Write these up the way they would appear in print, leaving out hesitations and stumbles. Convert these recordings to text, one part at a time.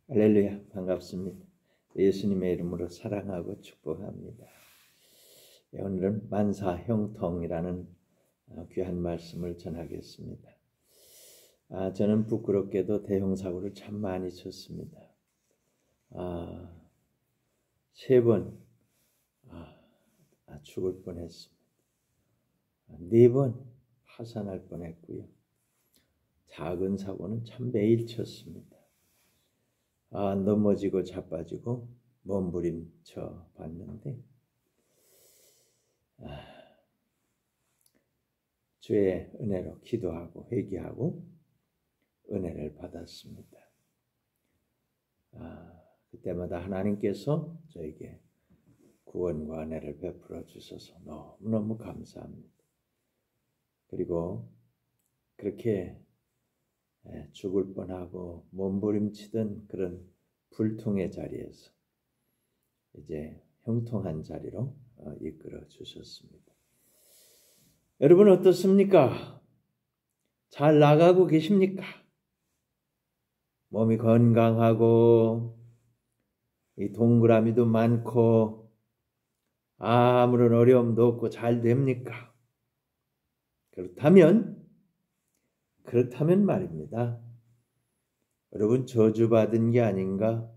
할렐루야, 반갑습니다. 예수님의 이름으로 사랑하고 축복합니다. 오늘은 만사형통이라는 귀한 말씀을 전하겠습니다. 저는 부끄럽게도 대형사고를 참 많이 쳤습니다. 3번 죽을 뻔했습니다. 4번 파산할 뻔했고요. 작은 사고는 참 매일 쳤습니다. 넘어지고 자빠지고 몸부림쳐 봤는데 주의 은혜로 기도하고 회개하고 은혜를 받았습니다. 그때마다 하나님께서 저에게 구원과 은혜를 베풀어 주셔서 너무너무 감사합니다. 그리고 그렇게 죽을 뻔하고 몸부림치던 그런 불통의 자리에서 이제 형통한 자리로 이끌어 주셨습니다. 여러분 어떻습니까? 잘 나가고 계십니까? 몸이 건강하고 이 동그라미도 많고 아무런 어려움도 없고 잘 됩니까? 그렇다면 말입니다. 여러분 저주받은 게 아닌가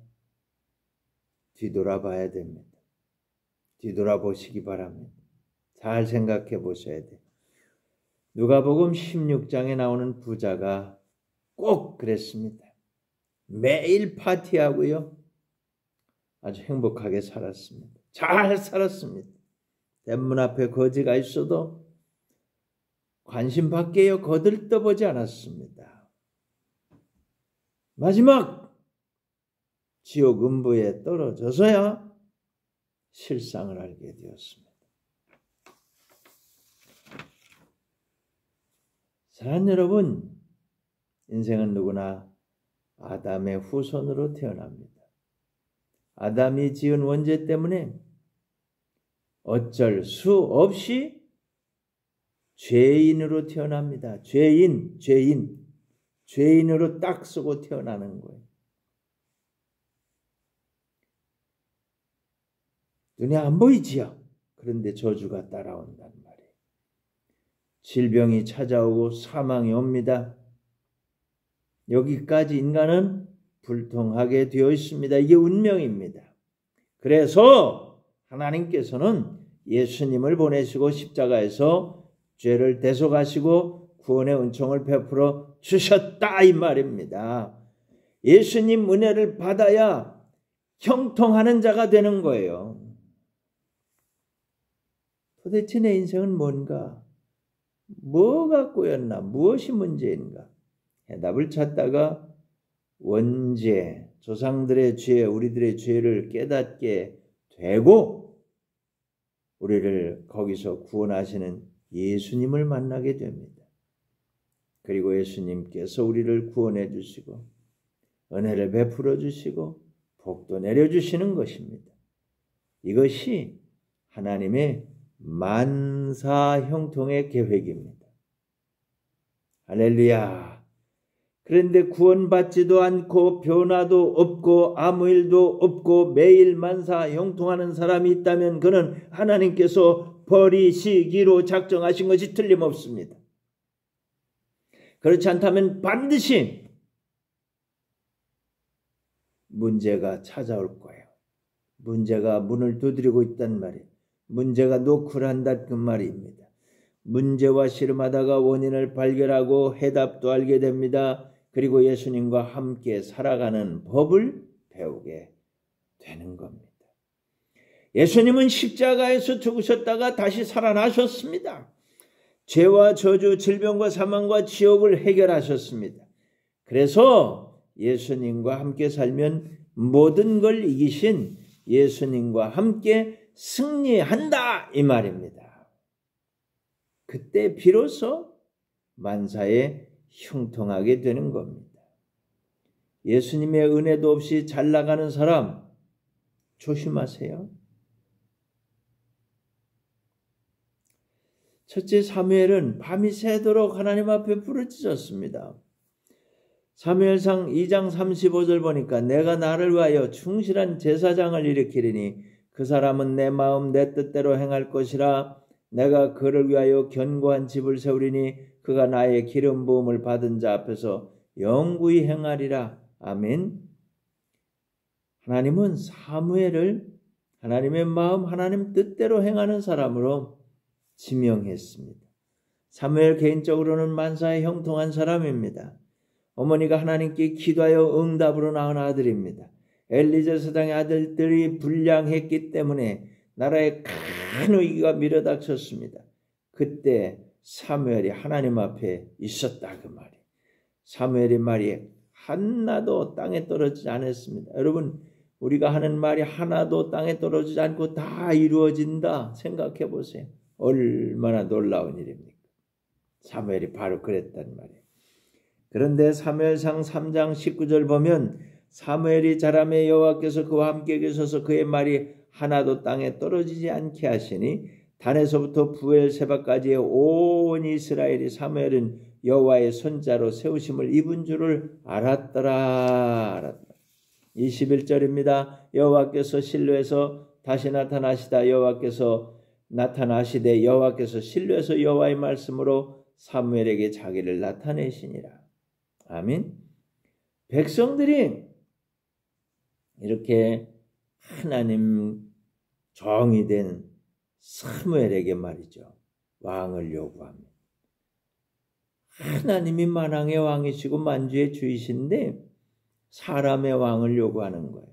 뒤돌아봐야 됩니다. 뒤돌아보시기 바랍니다. 잘 생각해 보셔야 돼요. 누가복음 16장에 나오는 부자가 꼭 그랬습니다. 매일 파티하고요. 아주 행복하게 살았습니다. 잘 살았습니다. 대문 앞에 거지가 있어도 관심 밖에요 거들떠보지 않았습니다. 마지막 지옥 음부에 떨어져서야 실상을 알게 되었습니다. 사랑하는 여러분, 인생은 누구나 아담의 후손으로 태어납니다. 아담이 지은 원죄 때문에 어쩔 수 없이 죄인으로 태어납니다. 죄인으로 딱 쓰고 태어나는 거예요. 눈에 안 보이지요. 그런데 저주가 따라온단 말이에요. 질병이 찾아오고 사망이 옵니다. 여기까지 인간은 불통하게 되어 있습니다. 이게 운명입니다. 그래서 하나님께서는 예수님을 보내시고 십자가에서 죄를 대속하시고 구원의 은총을 베풀어 주셨다 이 말입니다. 예수님 은혜를 받아야 형통하는 자가 되는 거예요. 도대체 내 인생은 뭔가? 뭐가 꼬였나? 무엇이 문제인가? 해답을 찾다가 원죄, 조상들의 죄, 우리들의 죄를 깨닫게 되고 우리를 거기서 구원하시는 예수님을 만나게 됩니다. 그리고 예수님께서 우리를 구원해 주시고 은혜를 베풀어 주시고 복도 내려주시는 것입니다. 이것이 하나님의 만사형통의 계획입니다. 할렐루야. 그런데 구원받지도 않고 변화도 없고 아무 일도 없고 매일 만사형통하는 사람이 있다면 그는 하나님께서 버리시기로 작정하신 것이 틀림없습니다. 그렇지 않다면 반드시 문제가 찾아올 거예요. 문제가 문을 두드리고 있단 말이에요. 문제가 노크를 한다 그 말입니다. 문제와 씨름하다가 원인을 발견하고 해답도 알게 됩니다. 그리고 예수님과 함께 살아가는 법을 배우게 되는 겁니다. 예수님은 십자가에서 죽으셨다가 다시 살아나셨습니다. 죄와 저주, 질병과 사망과 지옥을 해결하셨습니다. 그래서 예수님과 함께 살면 모든 걸 이기신 예수님과 함께 승리한다 이 말입니다. 그때 비로소 만사에 형통하게 되는 겁니다. 예수님의 은혜도 없이 잘 나가는 사람 조심하세요. 첫째 사무엘은 밤이 새도록 하나님 앞에 부르짖었습니다. 사무엘상 2장 35절 보니까 내가 나를 위하여 충실한 제사장을 일으키리니 그 사람은 내 마음 내 뜻대로 행할 것이라. 내가 그를 위하여 견고한 집을 세우리니 그가 나의 기름 부음을 받은 자 앞에서 영구히 행하리라. 아멘. 하나님은 사무엘을 하나님의 마음 하나님 뜻대로 행하는 사람으로 지명했습니다. 사무엘 개인적으로는 만사에 형통한 사람입니다. 어머니가 하나님께 기도하여 응답으로 낳은 아들입니다. 엘리제 사장의 아들들이 불량했기 때문에 나라에 큰 위기가 밀어닥쳤습니다. 그때 사무엘이 하나님 앞에 있었다 그 말이. 사무엘의 말이 하나도 땅에 떨어지지 않았습니다. 여러분, 우리가 하는 말이 하나도 땅에 떨어지지 않고 다 이루어진다 생각해 보세요. 얼마나 놀라운 일입니까? 사무엘이 바로 그랬단 말이에요. 그런데 사무엘상 3장 19절 보면 사무엘이 자라매 여호와께서 그와 함께 계셔서 그의 말이 하나도 땅에 떨어지지 않게 하시니 단에서부터 부엘세바까지의 온 이스라엘이 사무엘은 여호와의 손자로 세우심을 입은 줄을 알았더라. 21절입니다. 여호와께서 실로에서 다시 나타나시다. 여호와께서 나타나시되 여호와께서 실로에서 여호와의 말씀으로 사무엘에게 자기를 나타내시니라. 아멘. 백성들이 이렇게 하나님 정이 된 사무엘에게 말이죠. 왕을 요구합니다. 하나님이 만왕의 왕이시고 만주의 주이신데 사람의 왕을 요구하는 거예요.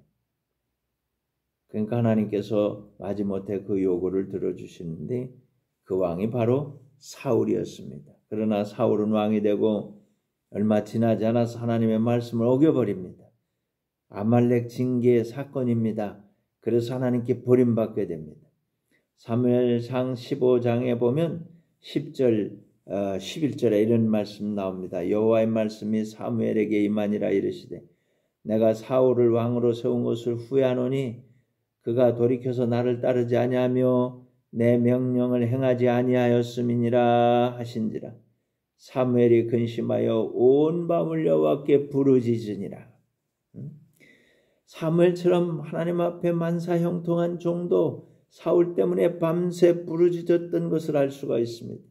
그러니까 하나님께서 마지못해 그 요구를 들어주시는데 그 왕이 바로 사울이었습니다. 그러나 사울은 왕이 되고 얼마 지나지 않아서 하나님의 말씀을 어겨버립니다. 아말렉 징계 사건입니다. 그래서 하나님께 버림받게 됩니다. 사무엘상 15장에 보면 10절 11절에 이런 말씀 나옵니다. 여호와의 말씀이 사무엘에게 임하니라 이르시되 내가 사울을 왕으로 세운 것을 후회하노니 그가 돌이켜서 나를 따르지 아니하며 내 명령을 행하지 아니하였음이니라 하신지라. 사무엘이 근심하여 온 밤을 여호와께 부르짖으니라. 사무엘처럼 하나님 앞에 만사형통한 종도 사울 때문에 밤새 부르짖었던 것을 알 수가 있습니다.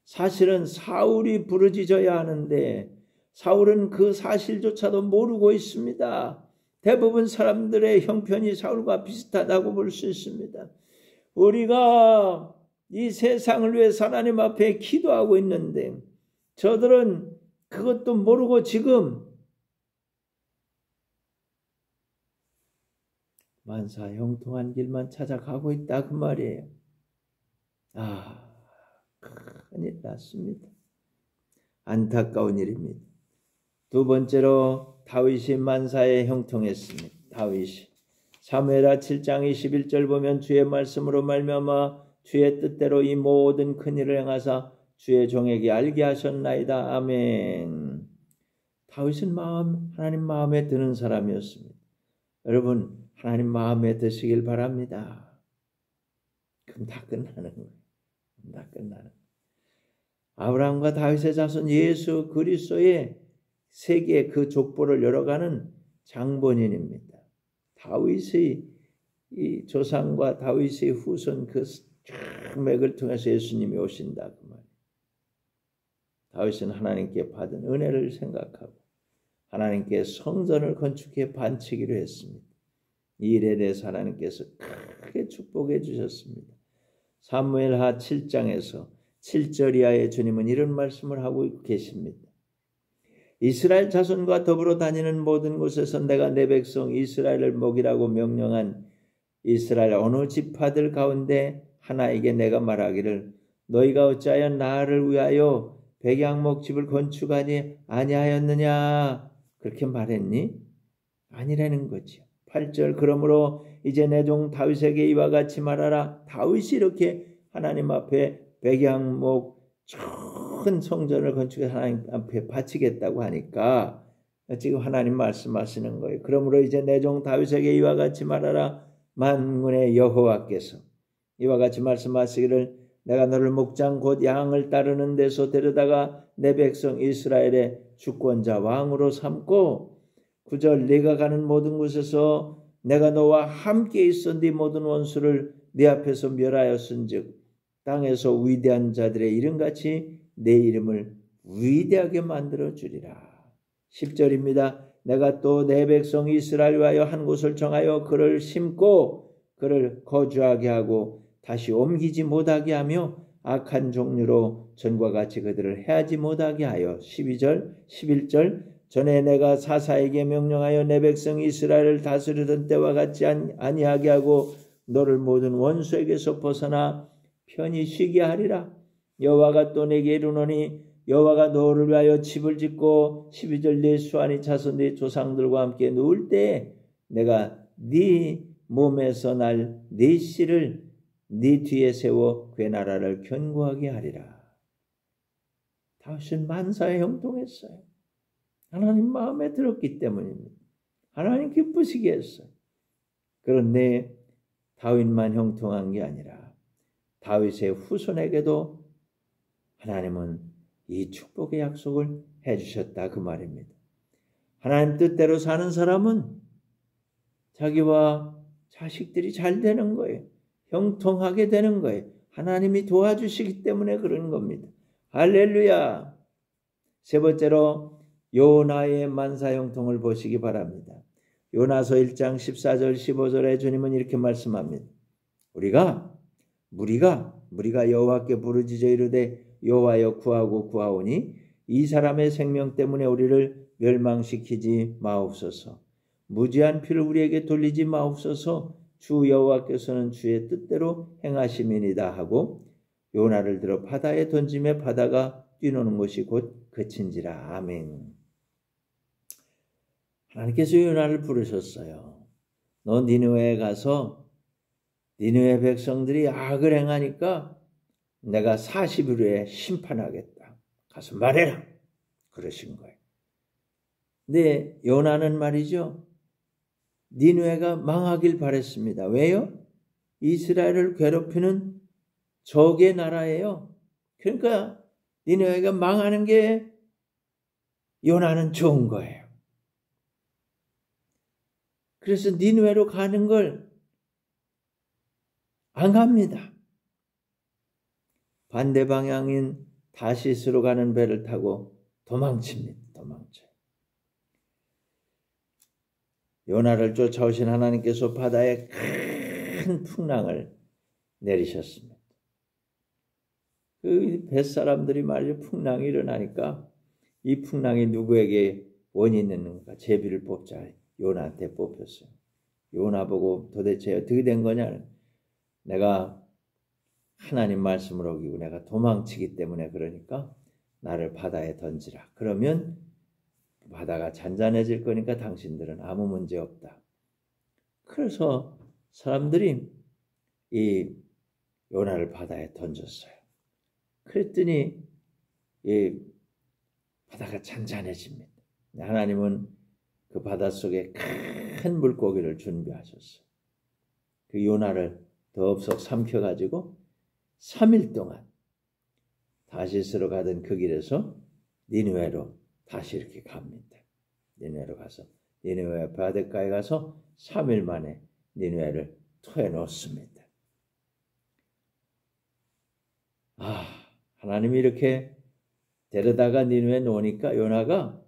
사실은 사울이 부르짖어야 하는데 사울은 그 사실조차도 모르고 있습니다. 대부분 사람들의 형편이 사울과 비슷하다고 볼 수 있습니다. 우리가 이 세상을 위해서 하나님 앞에 기도하고 있는데 저들은 그것도 모르고 지금 만사 형통한 길만 찾아가고 있다 그 말이에요. 큰일 났습니다. 안타까운 일입니다. 두 번째로 다윗이 만사에 형통했습니다. 다윗이 사무엘하 7장 21절 보면 주의 말씀으로 말미암아 주의 뜻대로 이 모든 큰 일을 행하사 주의 종에게 알게 하셨나이다. 아멘. 다윗은 하나님 마음에 드는 사람이었습니다. 여러분 하나님 마음에 드시길 바랍니다. 그럼 다 끝나는 거예요. 다 끝나는 거예요. 아브라함과 다윗의 자손 예수 그리스도의 세계 그 족보를 열어가는 장본인입니다. 다윗의 이 조상과 다윗의 후손 그 맥을 통해서 예수님이 오신다 그 말이에요. 다윗은 하나님께 받은 은혜를 생각하고 하나님께 성전을 건축해 바치기로 했습니다. 이 일에 대해서 하나님께서 크게 축복해 주셨습니다. 사무엘하 7장에서 7절 이하의 주님은 이런 말씀을 하고 계십니다. 이스라엘 자손과 더불어 다니는 모든 곳에서 내가 내 백성 이스라엘을 먹이라고 명령한 이스라엘 어느 지파들 가운데 하나에게 내가 말하기를 너희가 어찌하여 나를 위하여 백양목집을 건축하지 아니하였느냐 그렇게 말했니? 아니라는 거죠. 8절 그러므로 이제 내 종 다윗에게 이와 같이 말하라. 다윗이 이렇게 하나님 앞에 백양목 큰 성전을 건축해서 하나님 앞에 바치겠다고 하니까 지금 하나님 말씀하시는 거예요. 그러므로 이제 내 종 다윗에게 이와 같이 말하라. 만군의 여호와께서 이와 같이 말씀하시기를 내가 너를 목장 곧 양을 따르는 데서 데려다가 내 백성 이스라엘의 주권자 왕으로 삼고 9절 네가 가는 모든 곳에서 내가 너와 함께 있어 네 모든 원수를 네 앞에서 멸하였은즉 땅에서 위대한 자들의 이름같이 내 이름을 위대하게 만들어 주리라. 10절입니다. 내가 또 내 백성 이스라엘 위하여 한 곳을 정하여 그를 심고 그를 거주하게 하고 다시 옮기지 못하게 하며 악한 종류로 전과 같이 그들을 해하지 못하게 하여 12절 11절 전에 내가 사사에게 명령하여 내 백성 이스라엘을 다스리던 때와 같이 아니하게 하고 너를 모든 원수에게서 벗어나 편히 쉬게 하리라. 여호와가 또 내게 이르노니 여호와가 너를 위하여 집을 짓고 12절 네 수완이 차서 네 조상들과 함께 누울 때에 내가 네 몸에서 날 네 씨를 네 뒤에 세워 괴나라를 견고하게 하리라. 다윗은 만사에 형통했어요. 하나님 마음에 들었기 때문입니다. 하나님 기쁘시게 했어요. 그런데 다윗만 형통한 게 아니라 다윗의 후손에게도 하나님은 이 축복의 약속을 해주셨다 그 말입니다. 하나님 뜻대로 사는 사람은 자기와 자식들이 잘 되는 거예요. 형통하게 되는 거예요. 하나님이 도와주시기 때문에 그런 겁니다. 할렐루야. 세 번째로 요나의 만사 형통을 보시기 바랍니다. 요나서 1장 14절 15절에 주님은 이렇게 말씀합니다. 무리가 여호와께 부르짖어 이르되 여호와여 구하고 구하오니 이 사람의 생명 때문에 우리를 멸망시키지 마옵소서. 무지한 피를 우리에게 돌리지 마옵소서. 주 여호와께서는 주의 뜻대로 행하심이니이다 하고 요나를 들어 바다에 던짐에 바다가 뛰노는 것이 곧 그친지라. 아멘. 하나님께서 요나를 부르셨어요. 너 니느웨에 가서 니느웨 백성들이 악을 행하니까 내가 40일 후에 심판하겠다. 가서 말해라. 그러신 거예요. 근데 요나는 말이죠. 니느웨가 망하길 바랬습니다. 왜요? 이스라엘을 괴롭히는 적의 나라예요. 그러니까 니느웨가 망하는 게 요나는 좋은 거예요. 그래서 니느웨로 가는 걸 안 갑니다. 반대 방향인 다시스로 가는 배를 타고 도망칩니다. 도망쳐요. 요나를 쫓아오신 하나님께서 바다에 큰 풍랑을 내리셨습니다. 그 뱃사람들이 말이죠. 풍랑이 일어나니까 이 풍랑이 누구에게 원인이 있는가 제비를 뽑자. 요나한테 뽑혔어요. 요나 보고 도대체 어떻게 된 거냐. 내가 하나님 말씀을 어기고 내가 도망치기 때문에 그러니까 나를 바다에 던지라. 그러면 바다가 잔잔해질 거니까 당신들은 아무 문제 없다. 그래서 사람들이 이 요나를 바다에 던졌어요. 그랬더니 이 바다가 잔잔해집니다. 하나님은 그 바닷속에 큰 물고기를 준비하셨어요. 그 요나를 덥석 삼켜가지고 3일 동안 다시스로 가던 그 길에서 니느웨로 다시 이렇게 갑니다. 니느웨로 가서 니느웨 바닷가에 가서 3일 만에 니느웨를 토해 놓습니다. 하나님이 이렇게 데려다가 니느웨 놓으니까 요나가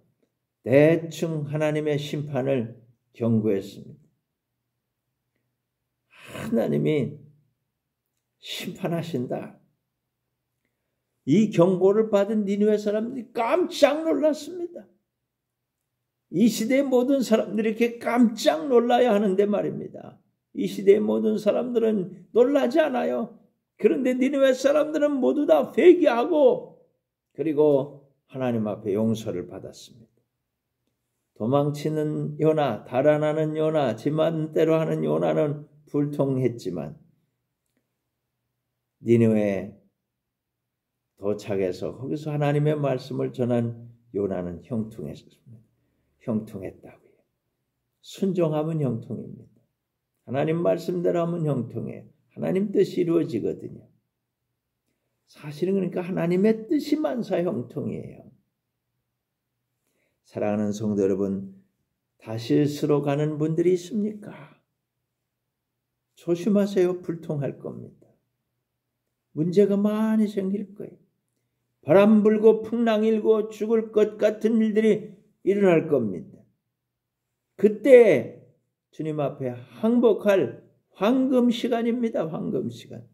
대충 하나님의 심판을 경고했습니다. 하나님이 심판하신다. 이 경고를 받은 니느웨 사람들이 깜짝 놀랐습니다. 이 시대의 모든 사람들이 이렇게 깜짝 놀라야 하는데 말입니다. 이 시대의 모든 사람들은 놀라지 않아요. 그런데 니느웨 사람들은 모두 다 회개하고 그리고 하나님 앞에 용서를 받았습니다. 도망치는 요나, 달아나는 요나, 지 맘대로 하는 요나는 불통했지만 니느웨에 도착해서 거기서 하나님의 말씀을 전한 요나는 형통했습니다. 형통했다고요. 순종하면 형통입니다. 하나님 말씀대로 하면 형통해요. 하나님 뜻이 이루어지거든요. 사실은 그러니까 하나님의 뜻이 만사 형통이에요. 사랑하는 성도 여러분, 다시스로 가는 분들이 있습니까? 조심하세요. 불통할 겁니다. 문제가 많이 생길 거예요. 바람 불고 풍랑 일고 죽을 것 같은 일들이 일어날 겁니다. 그때 주님 앞에 항복할 황금 시간입니다. 황금 시간.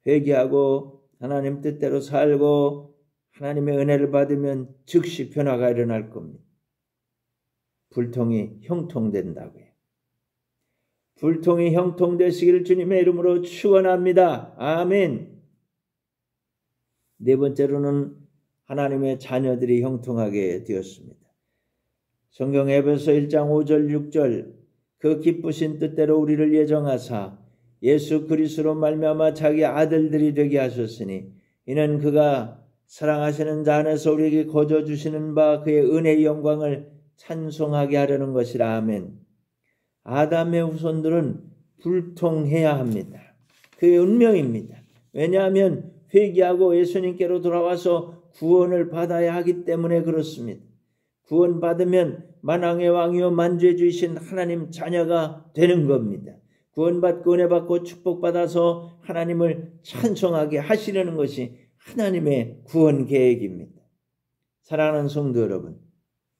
회개하고 하나님 뜻대로 살고 하나님의 은혜를 받으면 즉시 변화가 일어날 겁니다. 불통이 형통된다고요. 불통이 형통되시기를 주님의 이름으로 축원합니다. 아멘. 네 번째로는 하나님의 자녀들이 형통하게 되었습니다. 성경 에베소 1장 5절 6절 그 기쁘신 뜻대로 우리를 예정하사 예수 그리스도로 말미암아 자기 아들들이 되게 하셨으니 이는 그가 사랑하시는 자 안에서 우리에게 거저 주시는 바 그의 은혜의 영광을 찬송하게 하려는 것이라. 아멘. 아담의 후손들은 불통해야 합니다. 그의 운명입니다. 왜냐하면 회개하고 예수님께로 돌아와서 구원을 받아야 하기 때문에 그렇습니다. 구원받으면 만왕의 왕이요 만주의 주이신 하나님 자녀가 되는 겁니다. 구원받고 은혜받고 축복받아서 하나님을 찬송하게 하시려는 것이 하나님의 구원 계획입니다. 사랑하는 성도 여러분,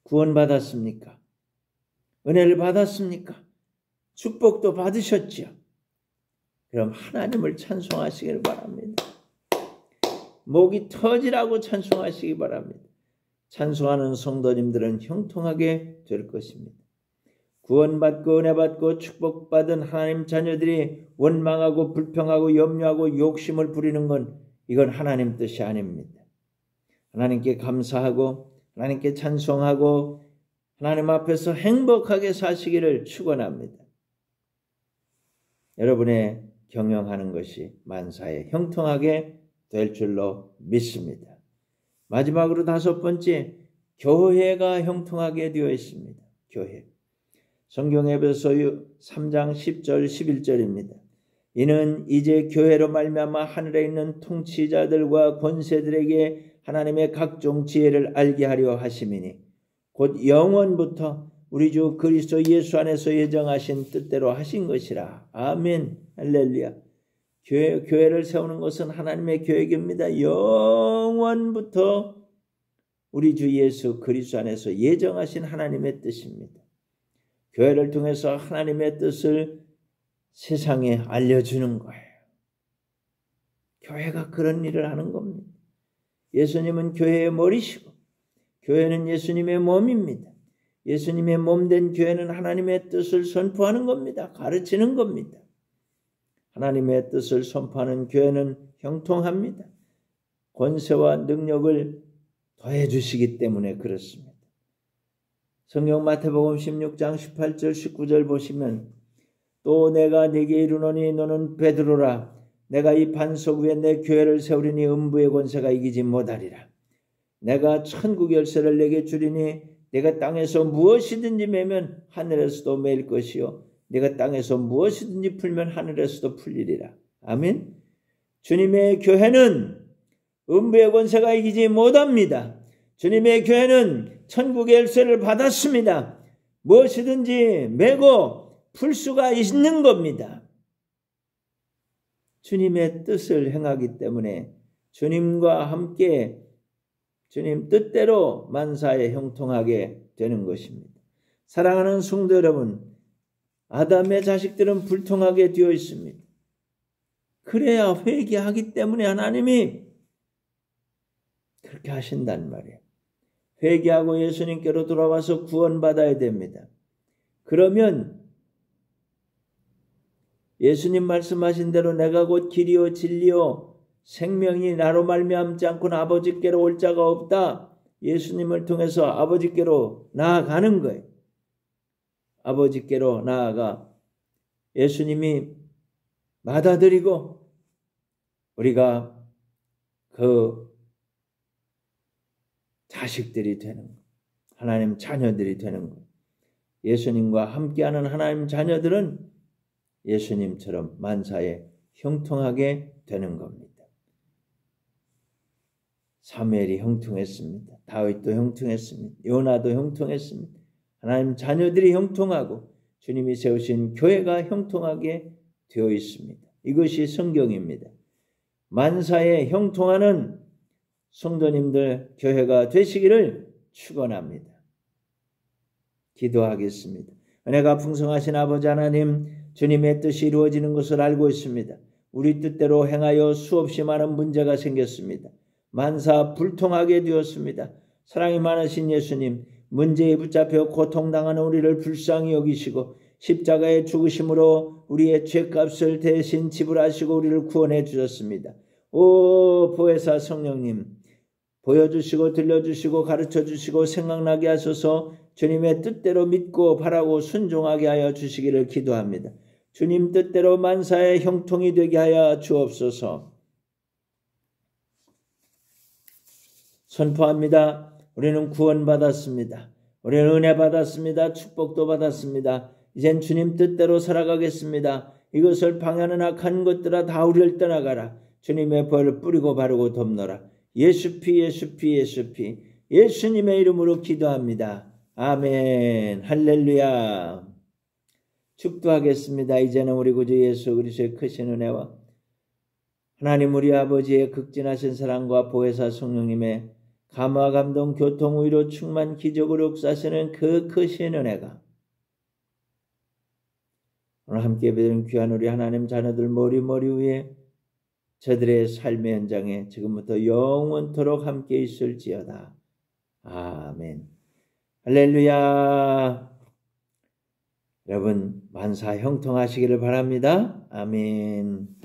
구원받았습니까? 은혜를 받았습니까? 축복도 받으셨지요? 그럼 하나님을 찬송하시길 바랍니다. 목이 터지라고 찬송하시기 바랍니다. 찬송하는 성도님들은 형통하게 될 것입니다. 구원받고 은혜받고 축복받은 하나님 자녀들이 원망하고 불평하고 염려하고 욕심을 부리는 건 이건 하나님 뜻이 아닙니다. 하나님께 감사하고 하나님께 찬송하고 하나님 앞에서 행복하게 사시기를 축원합니다. 여러분의 경영하는 것이 만사에 형통하게 될 줄로 믿습니다. 마지막으로 다섯 번째, 교회가 형통하게 되어 있습니다. 교회. 성경 에베소 3장 10절 11절입니다. 이는 이제 교회로 말미암아 하늘에 있는 통치자들과 권세들에게 하나님의 각종 지혜를 알게 하려 하심이니 곧 영원부터 우리 주 그리스도 예수 안에서 예정하신 뜻대로 하신 것이라. 아멘. 할렐루야. 교회를 세우는 것은 하나님의 계획입니다. 영원부터 우리 주 예수 그리스도 안에서 예정하신 하나님의 뜻입니다. 교회를 통해서 하나님의 뜻을 세상에 알려주는 거예요. 교회가 그런 일을 하는 겁니다. 예수님은 교회의 머리시고 교회는 예수님의 몸입니다. 예수님의 몸된 교회는 하나님의 뜻을 선포하는 겁니다. 가르치는 겁니다. 하나님의 뜻을 선포하는 교회는 형통합니다. 권세와 능력을 더해 주시기 때문에 그렇습니다. 성경 마태복음 16장 18절 19절 보시면 또 내가 네게 이르노니 너는 베드로라. 내가 이 반석 위에 내 교회를 세우리니 음부의 권세가 이기지 못하리라. 내가 천국 열쇠를 내게 주리니 내가 땅에서 무엇이든지 매면 하늘에서도 매일 것이요 내가 땅에서 무엇이든지 풀면 하늘에서도 풀리리라. 아멘. 주님의 교회는 음부의 권세가 이기지 못합니다. 주님의 교회는 천국의 열쇠를 받았습니다. 무엇이든지 메고 풀 수가 있는 겁니다. 주님의 뜻을 행하기 때문에 주님과 함께 주님 뜻대로 만사에 형통하게 되는 것입니다. 사랑하는 성도 여러분, 아담의 자식들은 불통하게 되어 있습니다. 그래야 회개하기 때문에 하나님이 그렇게 하신단 말이에요. 회개하고 예수님께로 돌아와서 구원받아야 됩니다. 그러면 예수님 말씀하신 대로 내가 곧 길이요 진리요 생명이 나로 말미암지 않고는 아버지께로 올 자가 없다. 예수님을 통해서 아버지께로 나아가는 거예요. 아버지께로 나아가 예수님이 받아들이고 우리가 그 자식들이 되는 것, 하나님 자녀들이 되는 것. 예수님과 함께하는 하나님 자녀들은 예수님처럼 만사에 형통하게 되는 겁니다. 사무엘이 형통했습니다. 다윗도 형통했습니다. 요나도 형통했습니다. 하나님 자녀들이 형통하고 주님이 세우신 교회가 형통하게 되어 있습니다. 이것이 성경입니다. 만사에 형통하는 성도님들 교회가 되시기를 축원합니다. 기도하겠습니다. 은혜가 풍성하신 아버지 하나님, 주님의 뜻이 이루어지는 것을 알고 있습니다. 우리 뜻대로 행하여 수없이 많은 문제가 생겼습니다. 만사 불통하게 되었습니다. 사랑이 많으신 예수님, 문제에 붙잡혀 고통당하는 우리를 불쌍히 여기시고 십자가의 죽으심으로 우리의 죄값을 대신 지불하시고 우리를 구원해 주셨습니다. 오 보혜사 성령님, 보여주시고 들려주시고 가르쳐주시고 생각나게 하소서. 주님의 뜻대로 믿고 바라고 순종하게 하여 주시기를 기도합니다. 주님 뜻대로 만사의 형통이 되게 하여 주옵소서. 선포합니다. 우리는 구원받았습니다. 우리는 은혜 받았습니다. 축복도 받았습니다. 이젠 주님 뜻대로 살아가겠습니다. 이것을 방해하는 악한 것들아 다 우리를 떠나가라. 주님의 벌을 뿌리고 바르고 덮노라. 예수피 예수피 예수피 예수님의 이름으로 기도합니다. 아멘. 할렐루야. 축도하겠습니다. 이제는 우리 구주 예수 그리스도의 크신 은혜와 하나님 우리 아버지의 극진하신 사랑과 보혜사 성령님의 감화 감동 교통 위로 충만 기적으로 역사하시는 그 크신 은혜가 오늘 함께 뵙는 귀한 우리 하나님 자녀들 머리 위에 저들의 삶의 현장에 지금부터 영원토록 함께 있을지어다. 아멘. 할렐루야. 여러분 만사 형통하시기를 바랍니다. 아멘.